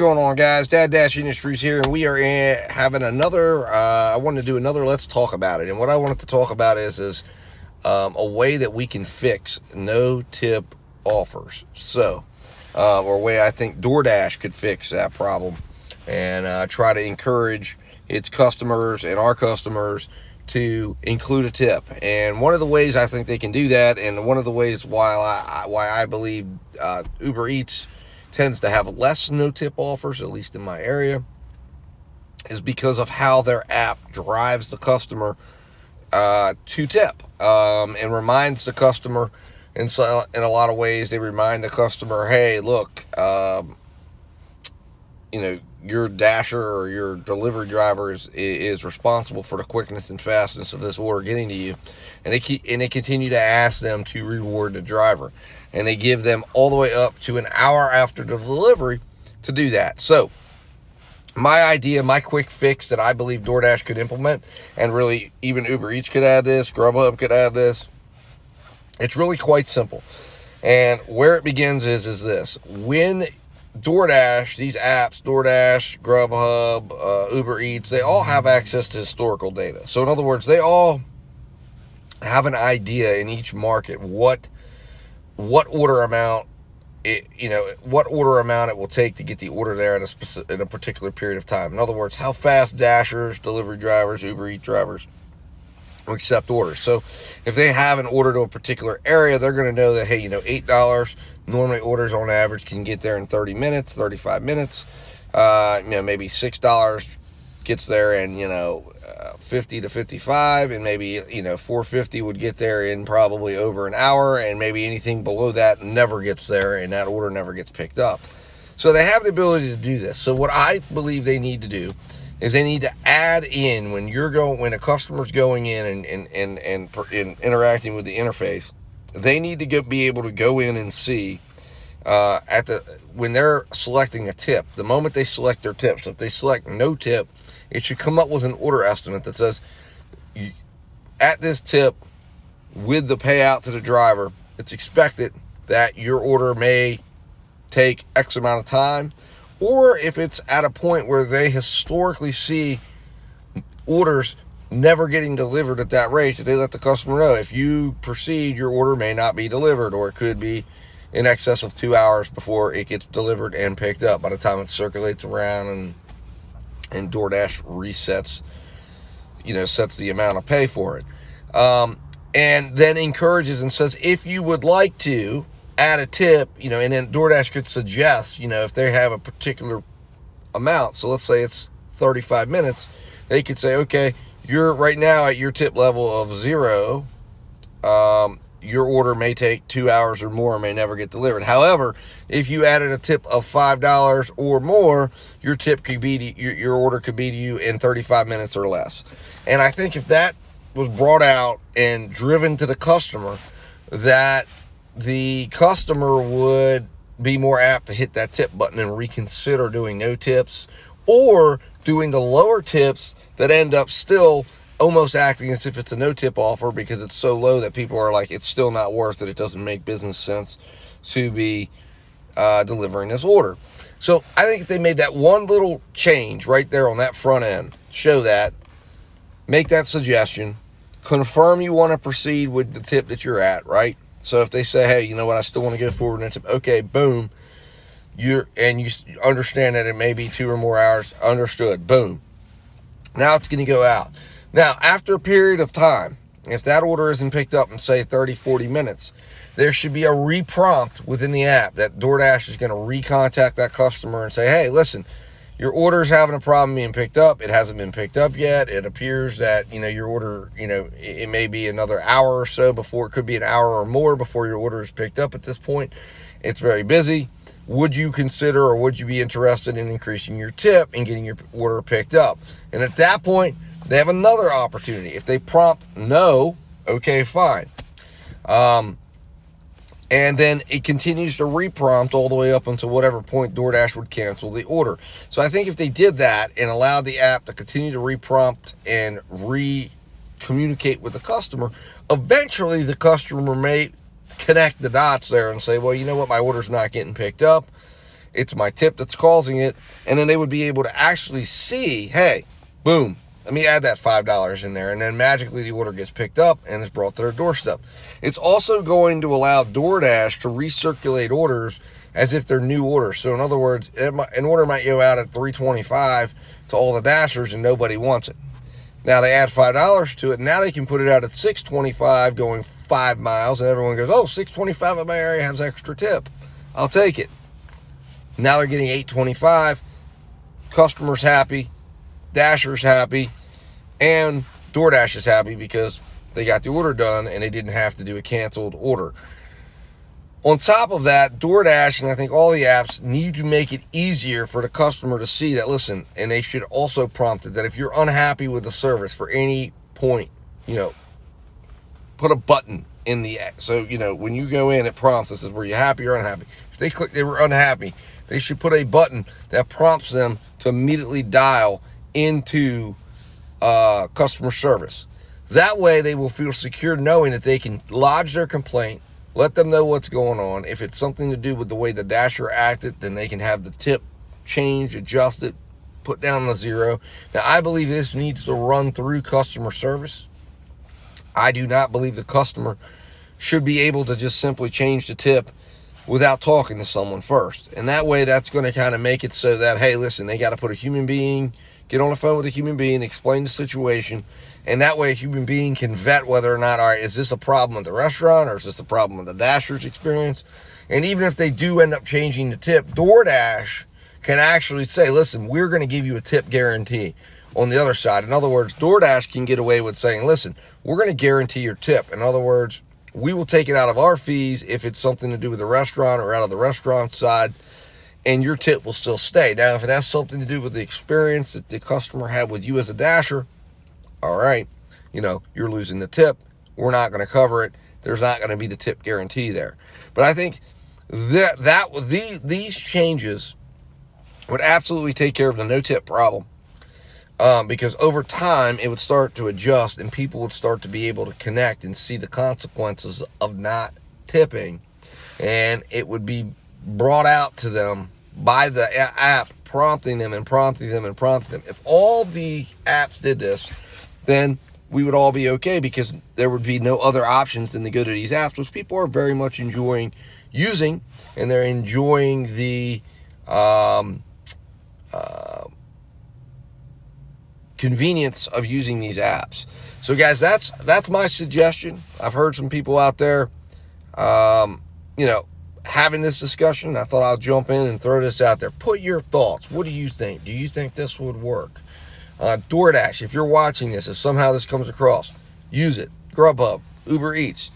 going on, guys? Dad Dash Industries here, and we are having another, I wanted to do another Let's Talk About It. And what I wanted to talk about is a way that we can fix no-tip offers. So, or a way I think DoorDash could fix that problem and try to encourage its customers and our customers to include a tip. And one of the ways I think they can do that, and one of the ways why I believe Uber Eats tends to have less no-tip offers, at least in my area, is because of how their app drives the customer to tip and reminds the customer. And so in a lot of ways, they remind the customer, hey, look, your dasher or your delivery driver is responsible for the quickness and fastness of this order getting to you. And they continue to ask them to reward the driver. And they give them all the way up to an hour after the delivery to do that. So my idea, my quick fix that I believe DoorDash could implement, and really even Uber Eats could add this, GrubHub could add this, it's really quite simple. And where it begins is this. When DoorDash, these apps, DoorDash, GrubHub, Uber Eats, they all have access to historical data. So in other words, they all have an idea in each market what order amount it will take to get the order there in a particular period of time. In other words, how fast dashers, delivery drivers, Uber Eats drivers accept orders. So if they have an order to a particular area, they're going to know that, hey, $8 normally orders on average can get there in 30 minutes, 35 minutes. Maybe $6 gets there in 50 to 55, and maybe $4.50 would get there in probably over an hour, and maybe anything below that never gets there, and that order never gets picked up. So they have the ability to do this. So what I believe they need to do is they need to add in when a customer's going in and interacting with the interface, they need to be able to go in and see when they're selecting a tip, the moment they select their tips, if they select no tip, it should come up with an order estimate that says, at this tip, with the payout to the driver, it's expected that your order may take X amount of time. Or if it's at a point where they historically see orders never getting delivered at that rate, they let the customer know, if you proceed, your order may not be delivered, or it could be in excess of 2 hours before it gets delivered and picked up by the time it circulates around and DoorDash resets, sets the amount of pay for it. And then encourages and says, if you would like to add a tip, and then DoorDash could suggest, if they have a particular amount, so let's say it's 35 minutes, they could say, okay, you're right now at your tip level of 0, your order may take 2 hours or more, may never get delivered. However, if you added a tip of $5 or more, your tip could be your order could be to you in 35 minutes or less. And I think if that was brought out and driven to the customer, that the customer would be more apt to hit that tip button and reconsider doing no tips, or doing the lower tips that end up still almost acting as if it's a no-tip offer, because it's so low that people are like, it's still not worth it. It doesn't make business sense to be delivering this order. So I think if they made that one little change right there on that front end, show that, make that suggestion, confirm you want to proceed with the tip that you're at, right? So if they say, hey, you know what, I still want to go forward in a tip, okay, boom, you understand that it may be 2 or more hours, understood, boom. Now it's going to go out. Now, after a period of time, if that order isn't picked up in, say, 30, 40 minutes, there should be a re-prompt within the app that DoorDash is going to recontact that customer and say, hey, listen, your order is having a problem being picked up. It hasn't been picked up yet. It appears that, your order, it may be another hour or so before, it could be an hour or more before your order is picked up at this point. It's very busy. Would you consider, or would you be interested in increasing your tip and getting your order picked up? And at that point, they have another opportunity. If they prompt no, okay, fine. And then it continues to reprompt all the way up until whatever point DoorDash would cancel the order. So I think if they did that and allowed the app to continue to reprompt and re-communicate with the customer, eventually the customer may connect the dots there and say, well, you know what, my order's not getting picked up. it's my tip that's causing it. And then they would be able to actually see, hey, boom, let me add that $5 in there. And then magically the order gets picked up and is brought to their doorstep. It's also going to allow DoorDash to recirculate orders as if they're new orders. So in other words, an order might go out at $3.25 to all the Dashers and nobody wants it. Now they add $5 to it. Now they can put it out at $6.25 going 5 miles, and everyone goes, oh, $6.25 in my area has extra tip. I'll take it. Now they're getting $8.25. Customers happy, Dashers happy, and DoorDash is happy because they got the order done and they didn't have to do a canceled order. On top of that, DoorDash, and I think all the apps, need to make it easier for the customer to see that, listen, and they should also prompt it that if you're unhappy with the service for any point, put a button in the app. So, when you go in, it prompts, this is were you happy or unhappy. If they click they were unhappy, they should put a button that prompts them to immediately dial into customer service. That way they will feel secure knowing that they can lodge their complaint, let them know what's going on. If it's something to do with the way the Dasher acted, then they can have the tip changed, adjusted, put down the 0. Now, I believe this needs to run through customer service. I do not believe the customer should be able to just simply change the tip without talking to someone first. And that way, that's going to kind of make it so that, hey, listen, they got to put a human being, get on the phone with a human being, explain the situation. And that way a human being can vet whether or not, all right, is this a problem with the restaurant or is this a problem with the Dasher's experience? And even if they do end up changing the tip, DoorDash can actually say, listen, we're going to give you a tip guarantee on the other side. In other words, DoorDash can get away with saying, listen, we're going to guarantee your tip. In other words, we will take it out of our fees if it's something to do with the restaurant or out of the restaurant side, and your tip will still stay. Now, if it has something to do with the experience that the customer had with you as a Dasher, all right, you're losing the tip. We're not going to cover it. There's not going to be the tip guarantee there. But I think these changes would absolutely take care of the no tip problem, because over time it would start to adjust and people would start to be able to connect and see the consequences of not tipping, and it would be brought out to them by the app, prompting them. If all the apps did this, then we would all be okay, because there would be no other options than to go to these apps, which people are very much enjoying using, and they're enjoying the convenience of using these apps. So guys, that's my suggestion. I've heard some people out there having this discussion. I thought I'll jump in and throw this out there. Put your thoughts. What do you think? Do you think this would work? DoorDash, if you're watching this, if somehow this comes across, use it. GrubHub, UberEats.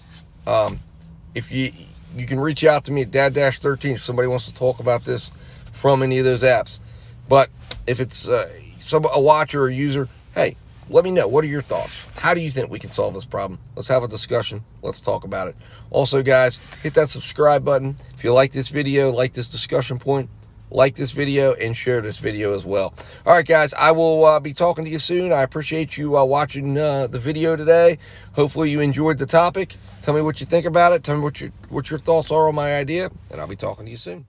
If you can reach out to me at Dad-13 if somebody wants to talk about this from any of those apps. But if it's a watcher or a user, hey, let me know. What are your thoughts? How do you think we can solve this problem? Let's have a discussion. Let's talk about it. Also, guys, hit that subscribe button. If you like this video, like this discussion point, like this video and share this video as well. All right, guys, I will be talking to you soon. I appreciate you watching the video today. Hopefully you enjoyed the topic. Tell me what you think about it. Tell me what your thoughts are on my idea, and I'll be talking to you soon.